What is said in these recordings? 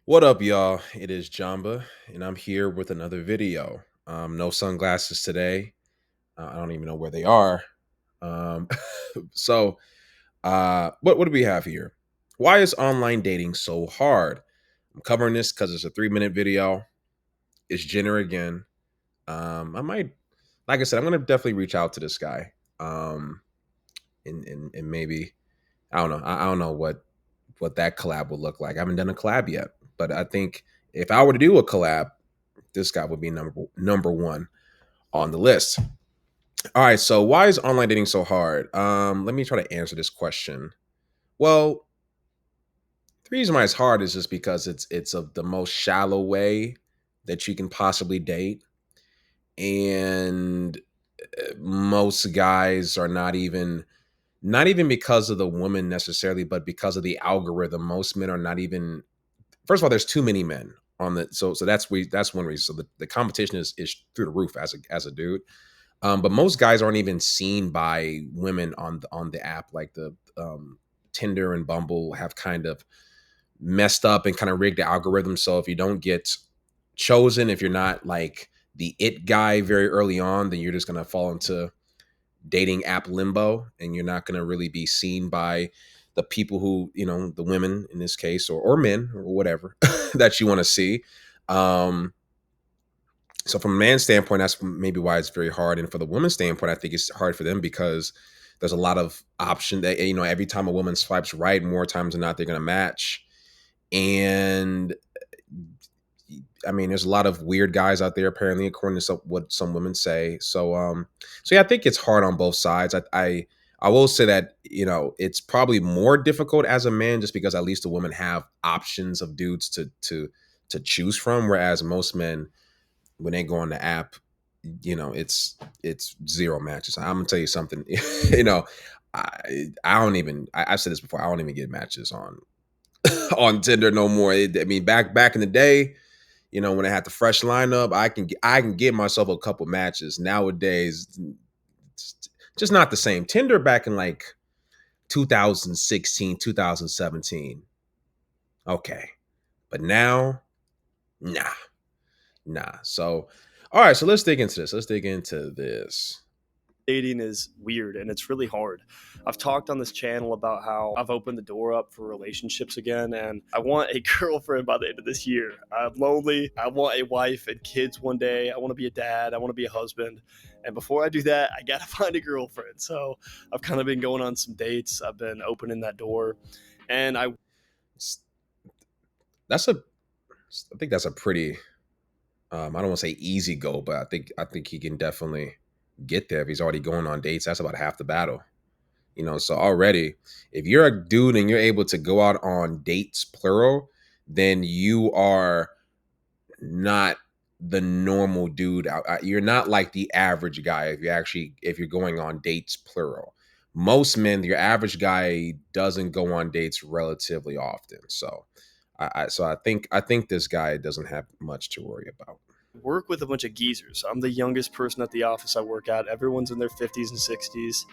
What up, y'all? It is Jamba, and I'm here with another video. No sunglasses today. I don't even know where they are. Um, what do we have here? Why is online dating so hard? I'm covering this because it's a 3 minute video. It's Jenner again. I might, like I said, I'm gonna definitely reach out to this guy. And maybe I don't know. I don't know what that collab would look like. I haven't done a collab yet, but I think if I were to do a collab, this guy would be number one on the list. All right, so why is online dating so hard? Let me try to answer this question. Well, the reason why it's hard is just because it's of the most shallow way that you can possibly date, and most guys are not even because of the woman necessarily, but because of the algorithm. Most men are not even. First of all, there's too many men on the so that's one reason. So the competition is through the roof as a dude. But most guys aren't even seen by women on the app. Like the Tinder and Bumble have kind of messed up and kind of rigged the algorithm. So if you don't get chosen, if you're not like the it guy very early on, then you're just gonna fall into dating app limbo, and you're not gonna really be seen by the people who, the women in this case, or men or whatever that you want to see. Um, so from a man's standpoint, that's maybe why it's very hard. And for the woman's standpoint, I think it's hard for them because there's a lot of option that, every time a woman swipes right, more times than not, they're going to match. And I mean, there's a lot of weird guys out there, apparently, according to what some women say. So yeah, I think it's hard on both sides. I will say that it's probably more difficult as a man, just because at least the women have options of dudes to choose from, whereas most men, when they go on the app, it's zero matches. I'm gonna tell you something. I don't even. I've said this before. I don't even get matches on on Tinder no more. I mean, back in the day, when I had the fresh lineup, I can get myself a couple matches. Nowadays, it's just not the same. Tinder back in like 2016, 2017, okay, but now, nah, nah. So, all right, so let's dig into this. Let's dig into this. Dating is weird and it's really hard. I've talked on this channel about how I've opened the door up for relationships again, and I want a girlfriend by the end of this year. I'm lonely. I want a wife and kids one day. I want to be a dad. I want to be a husband. And before I do that, I got to find a girlfriend. So I've kind of been going on some dates. I've been opening that door. And I That's a, I think that's a pretty, I don't want to say easy goal, but I think he can definitely get there if he's already going on dates. That's about half the battle. So already, if you're a dude and you're able to go out on dates plural, then you are not the normal dude. You're not like the average guy if you're going on dates plural. Most men, your average guy doesn't go on dates relatively often. So I think this guy doesn't have much to worry about. work with a bunch of geezers. I'm the youngest person at the office I work at. Everyone's in their 50s and 60s.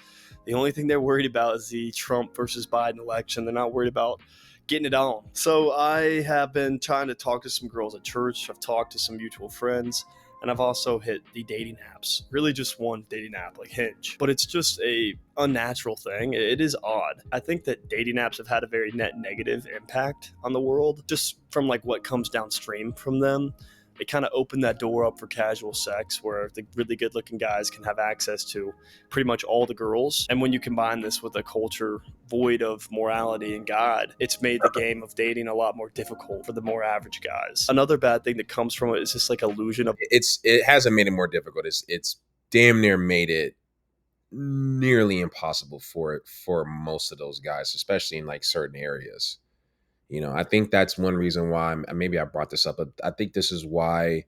The only thing they're worried about is the Trump versus Biden election. They're not worried about getting it on. So I have been trying to talk to some girls at church. I've talked to some mutual friends. And I've also hit the dating apps. Really just one dating app like Hinge. But it's just a unnatural thing. It is odd. I think that dating apps have had a very net negative impact on the world just from like what comes downstream from them. It kind of opened that door up for casual sex where the really good looking guys can have access to pretty much all the girls. And when you combine this with a culture void of morality and God, it's made the game of dating a lot more difficult for the more average guys. Another bad thing that comes from it is this like illusion of It hasn't made it more difficult. It's damn near made it nearly impossible for most of those guys, especially in like certain areas. I think that's one reason why maybe I brought this up, but I think this is why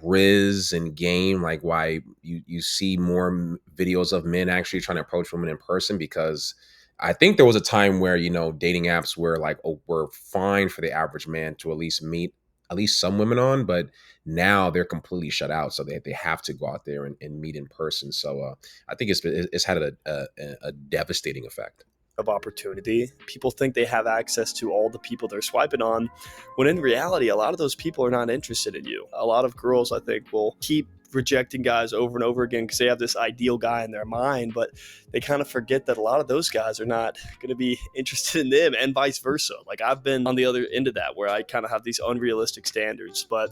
Riz and Game, like why you see more videos of men actually trying to approach women in person, because I think there was a time where dating apps were like, oh, were fine for the average man to at least meet at least some women on, but now they're completely shut out, so they have to go out there and meet in person. So I think it's had a devastating effect. of opportunity. People think they have access to all the people they're swiping on, when in reality, a lot of those people are not interested in you. A lot of girls, I think, will keep rejecting guys over and over again because they have this ideal guy in their mind, but they kind of forget that a lot of those guys are not going to be interested in them, and vice versa. Like, I've been on the other end of that where I kind of have these unrealistic standards, but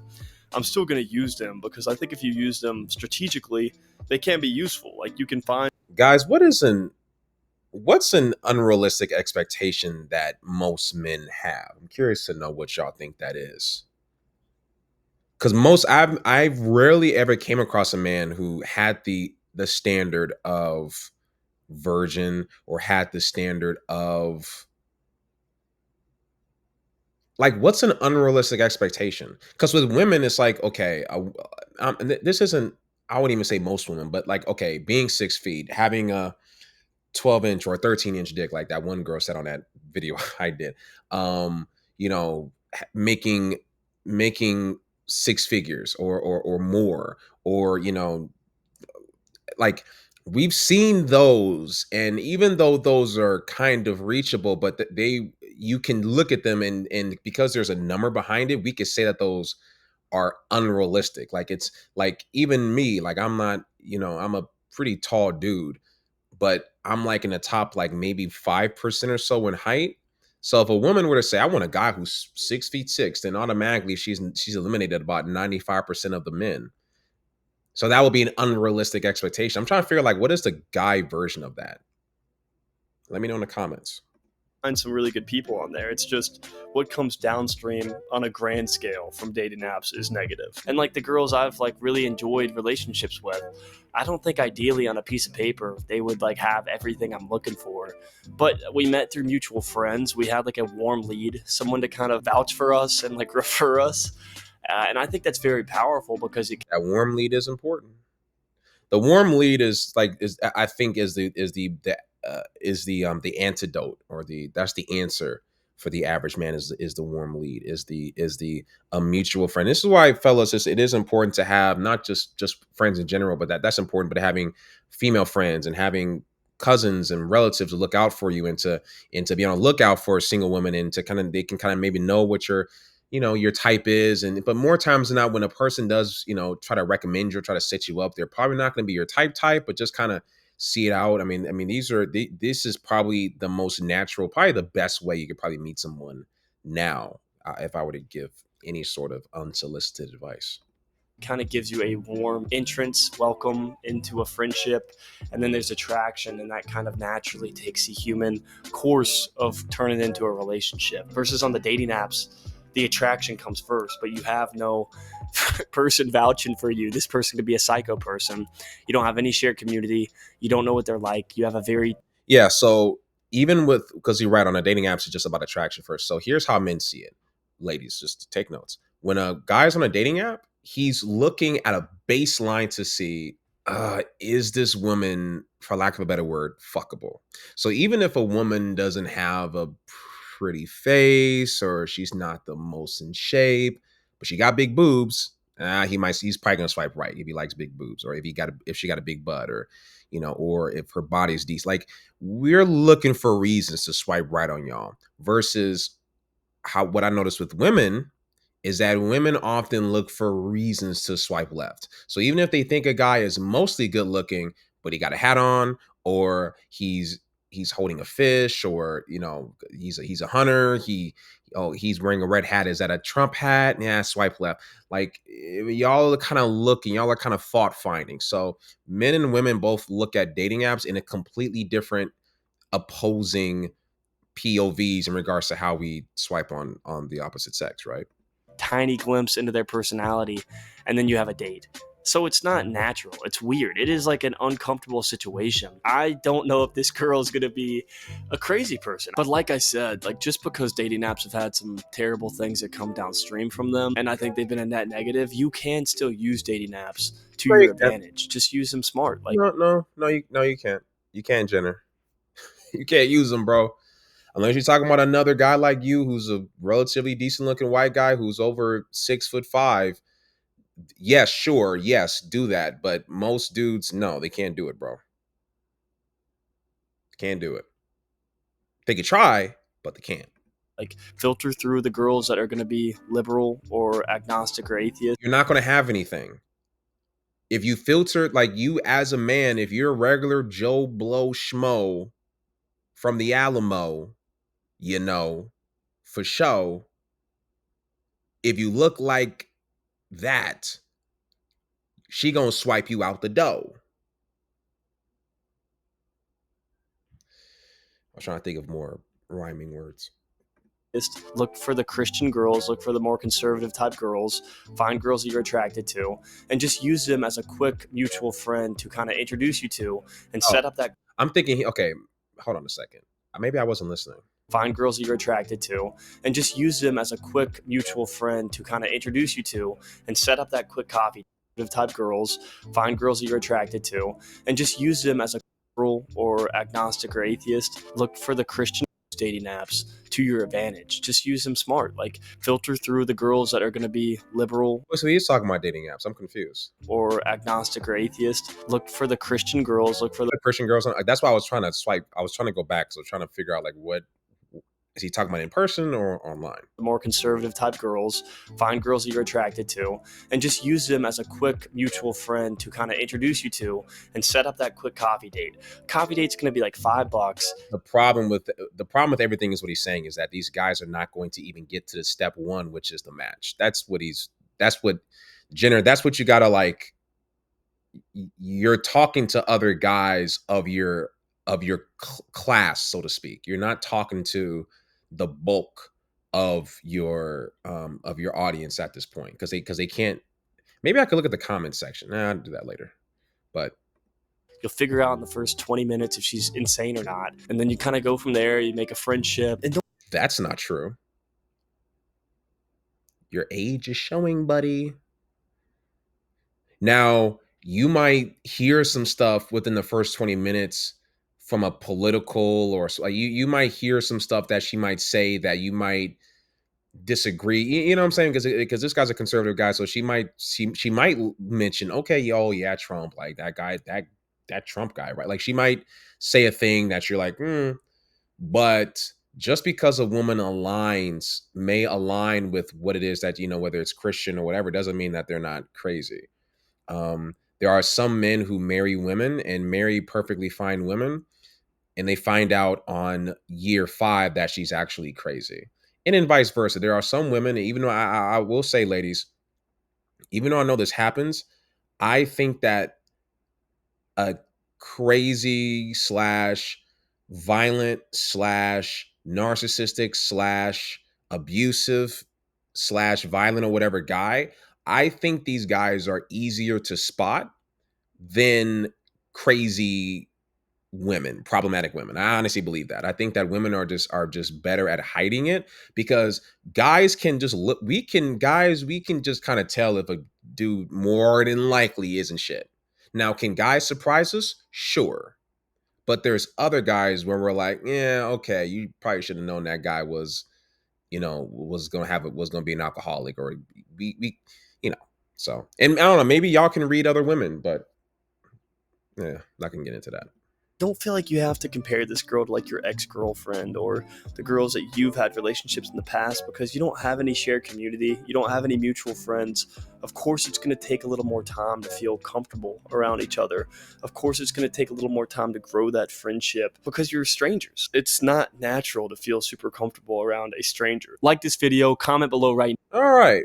I'm still going to use them because I think if you use them strategically, they can be useful. Like, you can find Guys, what's an unrealistic expectation that most men have? I'm curious to know what y'all think that is. Because I've rarely ever came across a man who had the standard of virgin or had the standard of like what's an unrealistic expectation? Because with women, it's like okay, this isn't. I wouldn't even say most women, but like okay, being 6 feet, having a 12-inch or a 13-inch dick, like that one girl said on that video I did. You know, making six figures or more, or like we've seen those, and even though those are kind of reachable, but they you can look at them and because there's a number behind it, we could say that those are unrealistic. Like it's like even me, like I'm not, I'm a pretty tall dude, but I'm like in the top like maybe 5% or so in height. So if a woman were to say, I want a guy who's 6'6", then automatically she's eliminated about 95% of the men. So that would be an unrealistic expectation. I'm trying to figure like what is the guy version of that? Let me know in the comments. some really good people on there. It's just what comes downstream on a grand scale from dating apps is negative. And like the girls I've like really enjoyed relationships with, I don't think ideally on a piece of paper they would like have everything I'm looking for. But we met through mutual friends. We had like a warm lead, someone to kind of vouch for us and like refer us. And I think that's very powerful because it That warm lead is important. The warm lead is I think is the antidote, or that's the answer for the average man, is the warm lead, is the a mutual friend. This is why, fellas, it is important to have not just friends in general, but that's important, but having female friends and having cousins and relatives to look out for you, and to be on a lookout for a single woman, and to kind of they can kind of maybe know what your type is. And but more times than not, when a person does try to recommend you or try to set you up, they're probably not going to be your type, but just kind of see it out. I mean this is probably the most natural, probably the best way you could probably meet someone now, if I were to give any sort of unsolicited advice. kind of gives you a warm entrance, welcome into a friendship, and then there's attraction, and that kind of naturally takes the human course of turning into a relationship. Versus on the dating apps, the attraction comes first, but you have no person vouching for you. This person could be a psycho person. You don't have any shared community. You don't know what they're like. You have a very Yeah, so even with, because you're right, on a dating apps, it's just about attraction first. So here's how men see it, ladies, just to take notes. When a guy's on a dating app, he's looking at a baseline to see, is this woman, for lack of a better word, fuckable? So even if a woman doesn't have a pretty face, or she's not the most in shape, but she got big boobs, he's probably gonna swipe right if he likes big boobs, or if she got a big butt, or if her body's decent. Like, we're looking for reasons to swipe right on y'all, versus how what I noticed with women is that women often look for reasons to swipe left. So even if they think a guy is mostly good looking, but he got a hat on, or he's holding a fish, or he's a hunter, he's wearing a red hat. Is that a Trump hat? Yeah, swipe left. Like, y'all are kind of looking, y'all are kind of thought finding. So men and women both look at dating apps in a completely different, opposing POVs in regards to how we swipe on the opposite sex, right? tiny glimpse into their personality, and then you have a date. So it's not natural. It's weird. It is like an uncomfortable situation. I don't know if this girl is going to be a crazy person. But like I said, like just because dating apps have had some terrible things that come downstream from them, and I think they've been a net negative, you can still use dating apps to No, your you can't. advantage. Just use them smart. Like No, you can't. You can't, Jenner. You can't use them, bro. Unless you're talking about another guy like you, who's a relatively decent looking white guy who's over 6'5". Yes, sure, yes, do that. But most dudes, no, they can't do it, bro. Can't do it. They could try, but they can't. Like filter through the girls that are going to be liberal or agnostic or atheist You're not going to have anything. If you filter, like you as a man, if you're a regular Joe Blow Schmo from the Alamo, you know, for show, if you look like that, she gonna swipe you out the door. I was trying to think of more rhyming words. look for the Christian girls, look for the more conservative type girls, find girls that you're attracted to, and just use them as a quick mutual friend to kind of introduce you to and Oh, set up that I'm thinking, okay, hold on a second. Maybe I wasn't listening. find girls that you're attracted to and just use them as a quick mutual friend to kind of introduce you to and set up that quick coffee type girls, find girls that you're attracted to and just use them as a liberal or agnostic or atheist. Look for the Christian dating apps to your advantage. Just use them smart. Like filter through the girls that are going to be liberal So he's talking about dating apps. I'm confused. or agnostic or atheist. Look for the Christian girls. Look for the The Christian girls. That's why I was trying to swipe. I was trying to go back. So I was trying to figure out like what is he talking about in person or online? more conservative type girls, find girls that you're attracted to, and just use them as a quick mutual friend to kind of introduce you to and set up that quick coffee date. Coffee date's going to be like $5. The problem with everything is what he's saying is that these guys are not going to even get to the step one, which is the match. That's what Jenner. That's what you gotta like. You're talking to other guys of your class, so to speak. You're not talking to the bulk of your audience at this point because they can't. Maybe I could look at the comment section. Nah, I'll do that later. But You'll figure out in the first 20 minutes if she's insane or not. And then you kind of go from there, you make a friendship. And that's not true. Your age is showing, buddy. Now, you might hear some stuff within the first 20 minutes from a political or like you might hear some stuff that she might say that you might disagree. You know what I'm saying? Because this guy's a conservative guy, so she might mention, okay, oh yeah, Trump, like that guy, that Trump guy, right? Like she might say a thing that you're like, but just because a woman may align with what it is that whether it's Christian or whatever, doesn't mean that they're not crazy. There are some men who marry women and marry perfectly fine women, and they find out on year 5 that she's actually crazy. And then vice versa. There are some women, even though I will say, ladies, even though I know this happens, I think that a crazy slash violent slash narcissistic slash abusive slash violent or whatever guy, I think these guys are easier to spot than crazy women, problematic women. I honestly believe that. I think that women are just better at hiding it because guys can just look. We can just kind of tell if a dude more than likely isn't shit. Now, can guys surprise us? Sure. But there's other guys where we're like, yeah, okay, you probably should have known that guy was gonna be an alcoholic or we you know. So, and I don't know, maybe y'all can read other women, but yeah, not gonna get into that. don't feel like you have to compare this girl to like your ex-girlfriend or the girls that you've had relationships in the past because you don't have any shared community, you don't have any mutual friends. Of course it's going to take a little more time to feel comfortable around each other. Of course it's going to take a little more time to grow that friendship because you're strangers. It's not natural to feel super comfortable around a stranger. Like this video, comment below right All right.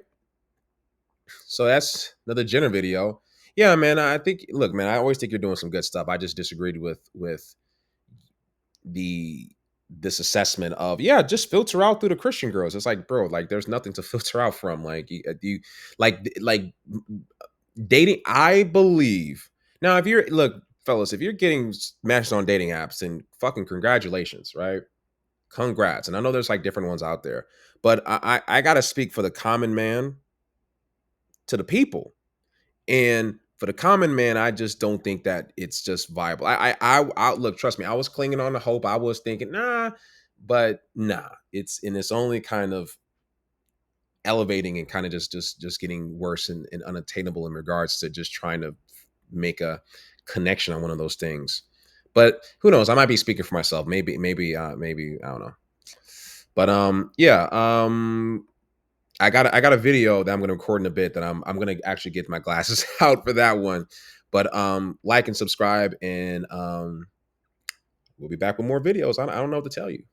So that's another Jenner video. Yeah, man. I think. Look, man. I always think you're doing some good stuff. I just disagreed with the this assessment of just filter out through the Christian girls. It's like, bro, like there's nothing to filter out from. Like you like dating. I believe now. If you're look, fellas, if you're getting matched on dating apps, then fucking congratulations, right? Congrats. And I know there's like different ones out there, but I gotta speak for the common man to the people. And for the common man, I just don't think that it's just viable. I look, trust me, I was clinging on to hope. I was thinking, nah, but nah, it's only kind of elevating and kind of just getting worse and unattainable in regards to just trying to make a connection on one of those things. But who knows? I might be speaking for myself. Maybe I don't know. But yeah. I got a video that I'm gonna record in a bit that I'm gonna actually get my glasses out for that one. But like and subscribe, and we'll be back with more videos. I don't know what to tell you.